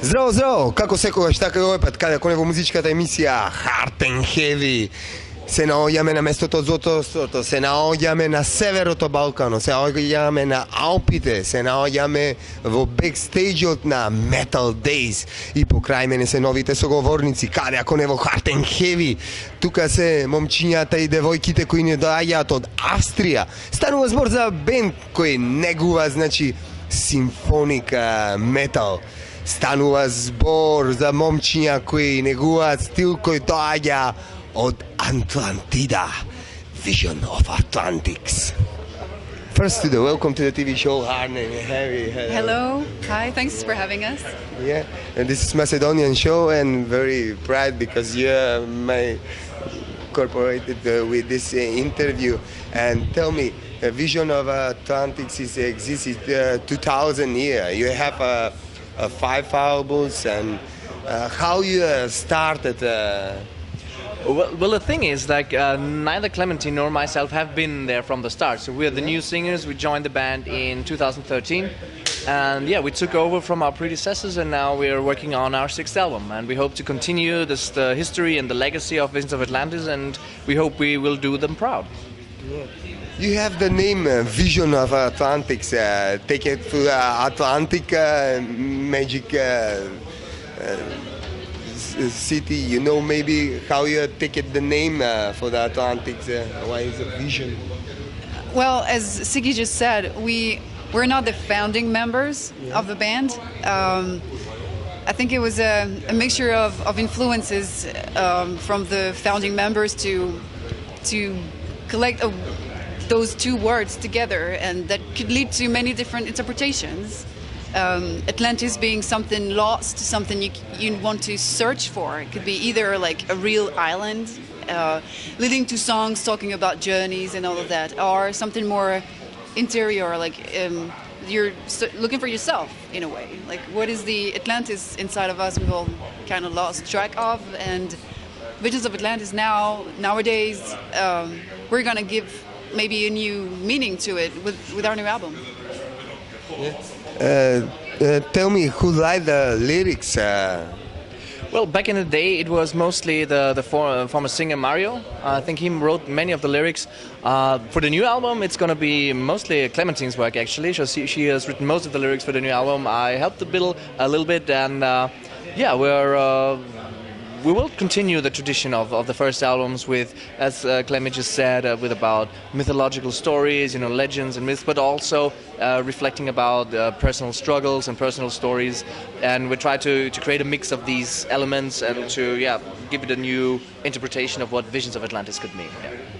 Zdravo, zdravo! Kako sekoš, tako je opet, kada konevo muzičkата емисија Hard and Heavy. Се наоѓаме на местото злото, се наоѓаме на северото Балкано, се наоѓаме на Алпите, се наоѓаме во бекстејџот на Metaldays и покрај мене се новите соговорници, каде ако не во Hard and Heavy. Тука се момчињата и девојките кои не доаѓаат од Австрија. Станува збор за бенд кој негува, значи, симфоника метал. Станува збор за момчиња кои негуваат стил кој доаѓа od Atlantida, Vision of Atlantis. First, welcome to the TV show Hard and Heavy. Hello. Hi, thanks for having us. Yeah, and this is Macedonian show, and very proud because you my incorporated with this interview. And tell me, Vision of Atlantis exists 2000 years. You have 5 albums, and how you started. Well, the thing is, like, neither Clementine nor myself have been there from the start. So we're the new singers. We joined the band in 2013. And yeah, we took over from our predecessors, and now we're working on our 6th album. And we hope to continue the history and the legacy of Visions of Atlantis, and we hope we will do them proud. Yeah. You have the name Vision of Atlantis. Take it to the Atlantic magic city, you know, maybe how you take it the name for the Atlantic, why is it Vision? Well, as Siggy just said, we're not the founding members of the band. I think it was a mixture of influences from the founding members to collect those two words together, and that could lead to many different interpretations. Atlantis being something lost, something you want to search for. It could be either like a real island, leading to songs talking about journeys and all of that, or something more interior, like you're looking for yourself in a way. Like, what is the Atlantis inside of us we've all kind of lost track of? And Visions of Atlantis nowadays, we're gonna give maybe a new meaning to it with our new album. Tell me, who write the lyrics? Well, back in the day, it was mostly the former singer Mario. I think he wrote many of the lyrics. For the new album, it's going to be mostly Clementine's work, actually. She has written most of the lyrics for the new album. I helped the bill a little bit, and yeah, we will continue the tradition of the first albums with, as Clement just said, with about mythological stories, legends and myths, but also reflecting about personal struggles and personal stories. And we try to create a mix of these elements and to give it a new interpretation of what Visions of Atlantis could mean.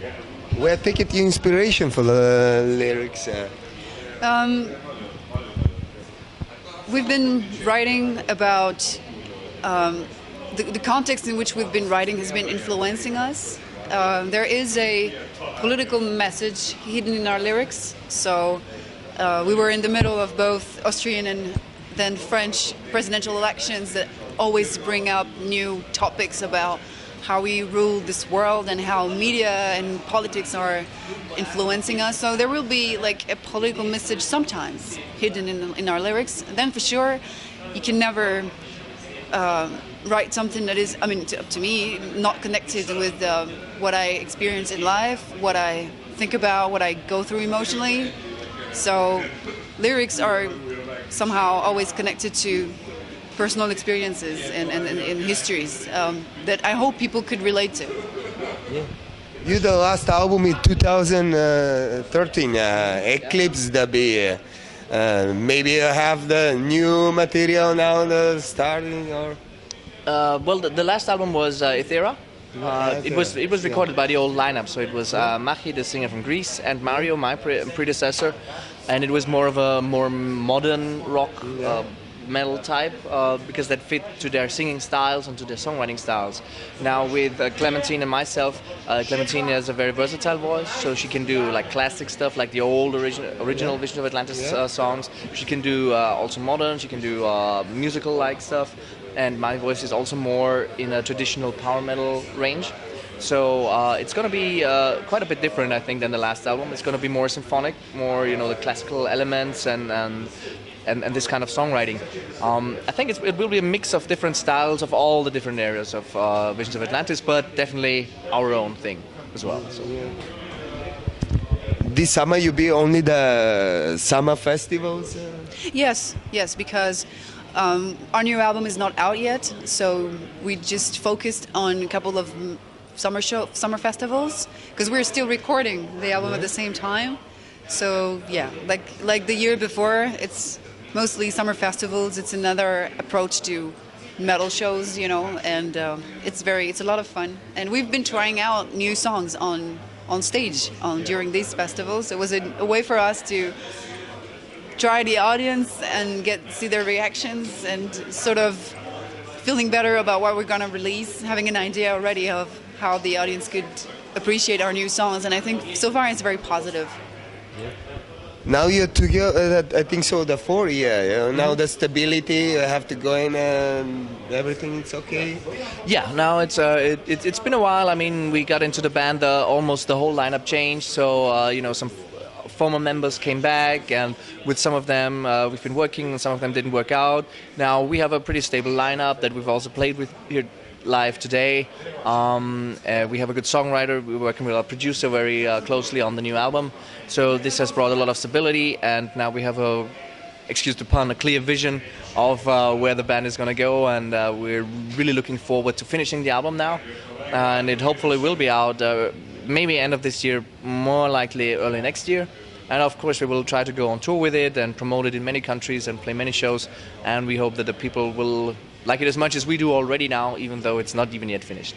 Yeah. Where take it your inspiration for the lyrics? We've been writing about. The context in which we've been writing has been influencing us. There is a political message hidden in our lyrics. So we were in the middle of both Austrian and then French presidential elections that always bring up new topics about how we rule this world and how media and politics are influencing us. So there will be like a political message sometimes hidden in our lyrics. And then for sure, you can never write something that is, to me, not connected with what I experience in life, what I think about, what I go through emotionally. So lyrics are somehow always connected to personal experiences and histories that I hope people could relate to. Yeah. You the last album in 2013, Eclipse, maybe you have the new material now starting, or? Well, the last album was Ethera. It was recorded by the old lineup, so it was Machi, the singer from Greece, and Mario, my predecessor, and it was more of a more modern rock metal type because that fit to their singing styles and to their songwriting styles. Now with Clementine and myself, Clementine has a very versatile voice, so she can do like classic stuff like the old original Vision of Atlantis songs. She can do also modern, she can do musical like stuff, and my voice is also more in a traditional power metal range. So it's going to be quite a bit different, I think, than the last album. It's going to be more symphonic, more the classical elements and this kind of songwriting. I think it will be a mix of different styles of all the different areas of Visions of Atlantis, but definitely our own thing as well. So. This summer you be only the summer festivals? Yes, because our new album is not out yet, so we just focused on a couple of summer festivals because we're still recording the album at the same time. So yeah, like the year before, it's mostly summer festivals. It's another approach to metal shows, and it's a lot of fun. And we've been trying out new songs on stage during these festivals. It was a way for us to try the audience and see their reactions and sort of feeling better about what we're going to release, having an idea already of how the audience could appreciate our new songs. And I think so far it's very positive. Now you're together, I think so, the 4 year. Now the stability, you have to go in and everything is okay. Yeah, now it's been a while. I mean, we got into the band, almost the whole lineup changed. So some former members came back, and with some of them we've been working, and some of them didn't work out. Now we have a pretty stable lineup that we've also played with here live today. We have a good songwriter. We're working with our producer very closely on the new album. So this has brought a lot of stability, and now we have excuse the pun, a clear vision of where the band is going to go, and we're really looking forward to finishing the album now. And it hopefully will be out maybe end of this year, more likely early next year. And of course we will try to go on tour with it and promote it in many countries and play many shows, and we hope that the people will like it as much as we do already now, even though it's not even yet finished.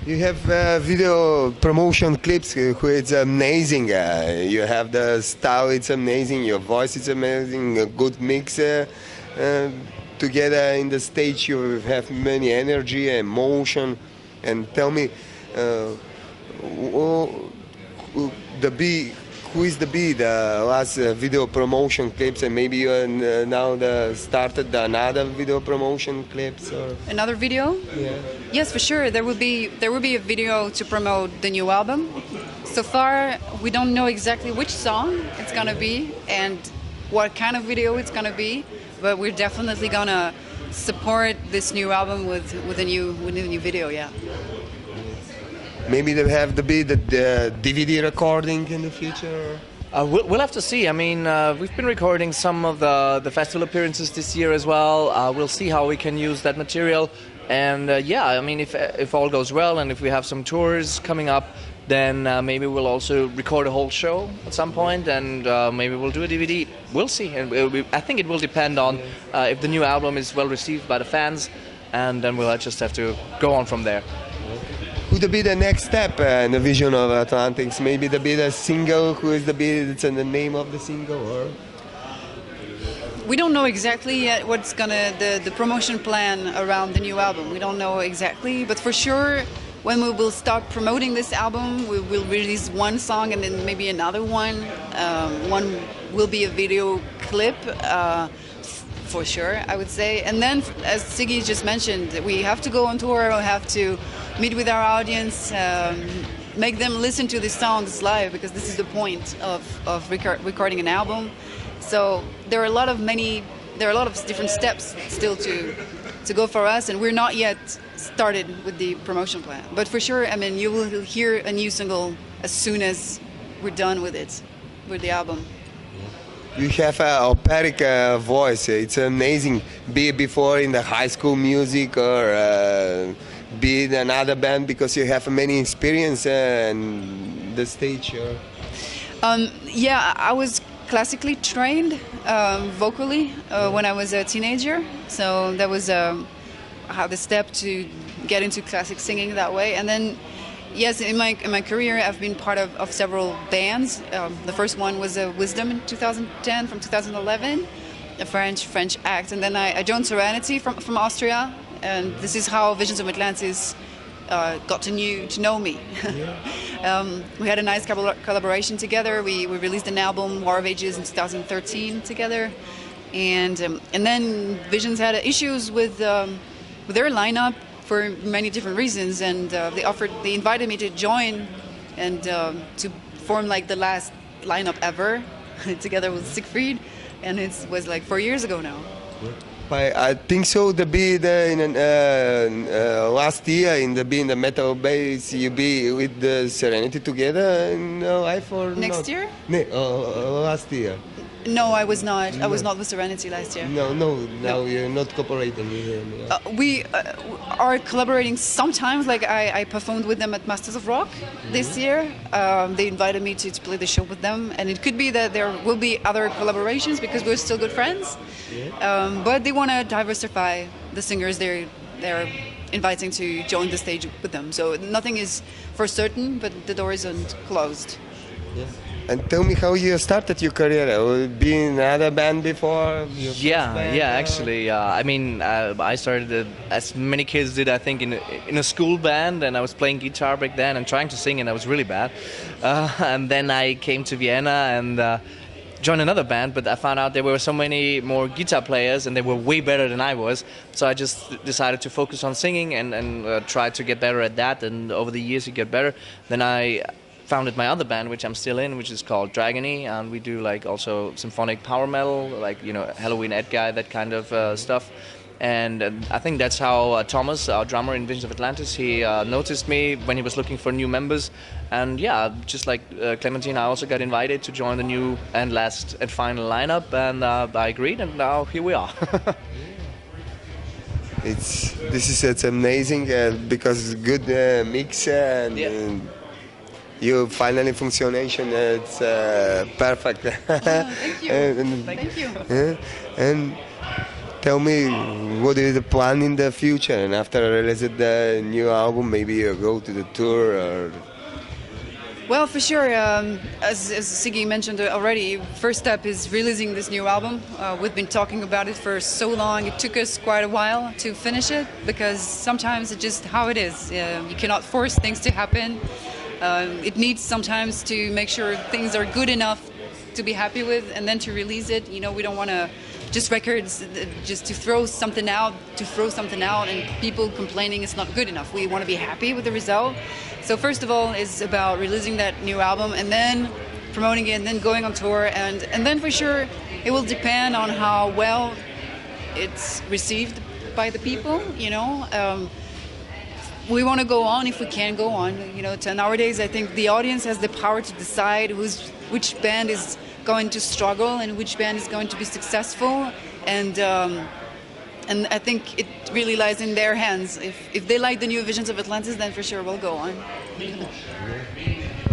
You have video promotion clips, it's amazing. You have the style, it's amazing. Your voice is amazing. A good mix together in the stage. You have many energy, emotion. And tell me, who is the last video promotion clips, and maybe you now started another video promotion clips or another video? Yeah. Yes, for sure. There will be a video to promote the new album. So far, we don't know exactly which song it's gonna be and what kind of video it's gonna be, but we're definitely gonna support this new album with a new video. Yeah. Maybe they have to be the DVD recording in the future? We'll have to see. I mean, we've been recording some of the festival appearances this year as well. We'll see how we can use that material. And yeah, I mean, if all goes well and if we have some tours coming up, then maybe we'll also record a whole show at some point, and maybe we'll do a DVD. We'll see. And I think it will depend on if the new album is well received by the fans, and then we'll just have to go on from there. Who be the next step in the Vision of Atlantis? Maybe be the single. Who is the the name of the single? Or we don't know exactly yet what's the promotion plan around the new album. We don't know exactly, but for sure, when we will start promoting this album, we will release one song and then maybe another one. One will be a video clip. For sure, I would say. And then, as Siggy just mentioned, we have to go on tour, we have to meet with our audience, make them listen to these songs live, because this is the point of recording an album. So there are a lot of different steps still to go for us, and we're not yet started with the promotion plan. But for sure, I mean, you will hear a new single as soon as we're done with the album. You have an operatic voice. It's amazing. Be it before in the high school music or be in another band, because you have many experience in the stage. Yeah, I was classically trained vocally when I was a teenager. So that was the step to get into classic singing that way. And then, yes, in my career, I've been part of several bands. The first one was Wisdom in 2010, from 2011, a French act. And then I joined Serenity from Austria, and this is how Visions of Atlantis got to know me. We had a nice collaboration together. We released an album, War of Ages, in 2013 together. And then Visions had issues with their lineup. for many different reasons, and they invited me to join and to form like the last lineup ever together with Siegfried, and it was like 4 years ago now. I think so. The be the in last year in the Metaldays, you be with the Serenity together in life or Next not? year? Last year. No, I was not. I was not with Serenity last year. No. Now you're not cooperating with them. We are collaborating sometimes. Like I performed with them at Masters of Rock this year. They invited me to play the show with them, and it could be that there will be other collaborations because we're still good friends. But they want to diversify the singers they're inviting to join the stage with them. So nothing is for certain, but the door isn't closed. Yeah. And tell me how you started your career. Being in another band before? Actually, I mean, I started as many kids did. I think in a school band, and I was playing guitar back then and trying to sing, and I was really bad. And then I came to Vienna and joined another band, but I found out there were so many more guitar players, and they were way better than I was. So I just decided to focus on singing and try to get better at that. And over the years, you get better. Then I founded my other band, which I'm still in, which is called Dragony, and we do like also symphonic power metal, like Halloween Ed Guy, that kind of stuff. And I think that's how Thomas, our drummer in Visions of Atlantis, he noticed me when he was looking for new members. And yeah, just like Clementine, I also got invited to join the new and last and final lineup, and I agreed, and now here we are. It's amazing because good mix and. Your finally functionation, it's perfect. Thank you. Thank you. And tell me, what is the plan in the future? And after releasing the new album, maybe you go to the tour or... Well, for sure, as Siggy mentioned already, first step is releasing this new album. We've been talking about it for so long. It took us quite a while to finish it because sometimes it's just how it is. You cannot force things to happen. It needs sometimes to make sure things are good enough to be happy with, and then to release it. We don't want to just records just to throw something out and people complaining it's not good enough. We want to be happy with the result. So first of all is about releasing that new album and then promoting it and then going on tour, and then for sure it will depend on how well it's received by the people. We want to go on if we can go on. Nowadays I think the audience has the power to decide which band is going to struggle and which band is going to be successful, and I think it really lies in their hands. If they like the new Visions of Atlantis, then for sure we'll go on.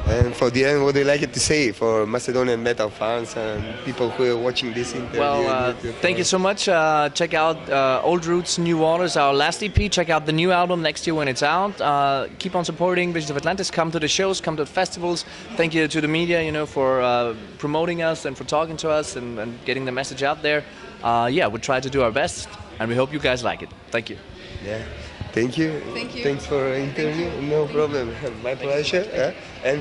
And for the end, what do you like to say for Macedonian metal fans and people who are watching this interview? Well, thank you so much. Check out Old Roots, New Waters, our last EP. Check out the new album next year when it's out. Keep on supporting Visions of Atlantis. Come to the shows, come to the festivals. Thank you to the media, for promoting us and for talking to us and getting the message out there. We'll try to do our best, and we hope you guys like it. Thank you. Yeah. Thank you. Thank you. Thanks for the interview. No problem. My pleasure. And